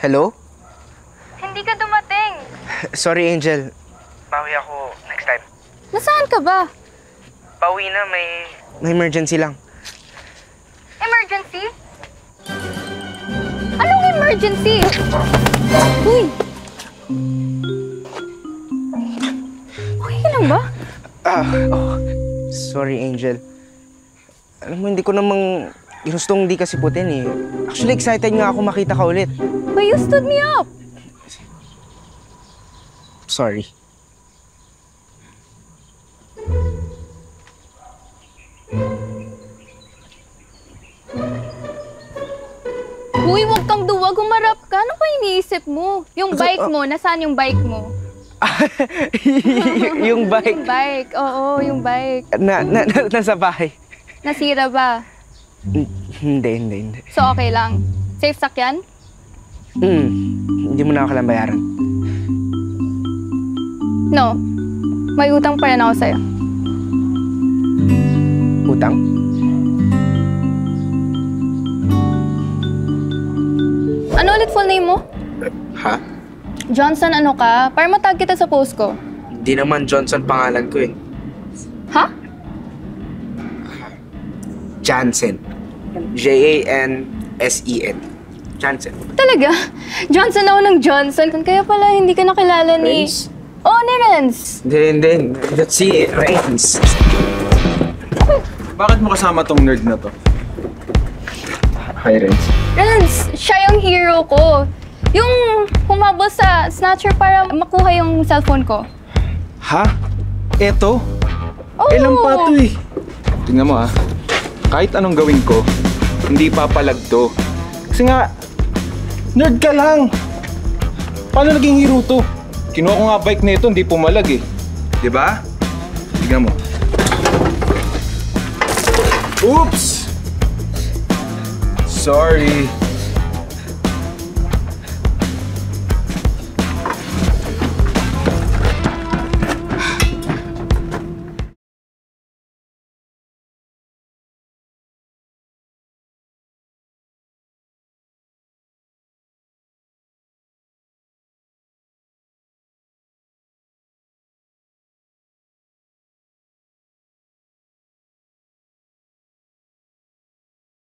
Hello? Hindi ka dumating. Sorry, Angel. Bawi ako next time. Nasaan ka ba? Bawi na, may emergency lang. Emergency? Anong emergency? Uy! Okay ka lang ba? Sorry, Angel. Alam mo, hindi ko namang gustong di ka siputin eh. Actually, excited nga ako makita ka ulit. But you stood me up. Sorry. Uy, huwag kang duwag. Humarap ka. Ano ba iniisip mo? Yung bike mo. Nasaan yung bike mo? Yung bike. Yung bike. Oo, yung bike. Nasa bahay. Nasira ba? Hindi. So, okay lang. Safe sakyan? Hindi mo na ako kailangang bayaran. No. May utang pa rin ako sa'yo. Utang? Ano ulit full name mo? Ha? Johnson ano ka? Para matag kita sa post ko. Hindi naman Johnson pangalan ko eh. Ha? Jansen. Jansen. Jansen. Talaga? Johnson ako ng Johnson. Kaya pala hindi ka nakilala ni... Renz? Oh, ni Renz. Hindi. That's si Renz. Bakit mo kasama tong nerd na to? Hi, Renz. Renz, siya yung hero ko. Yung humabol sa snatcher para makuha yung cellphone ko. Ha? Eto? Oh! Ilang pa to eh. Tingnan mo ha. Kahit anong gawin ko, hindi papalag to. Kasi nga, nerd ka lang. Paano naging hero to? Kinuha ko nga bike na ito, hindi pumalag eh. Diba? Tingnan mo. Oops! Sorry.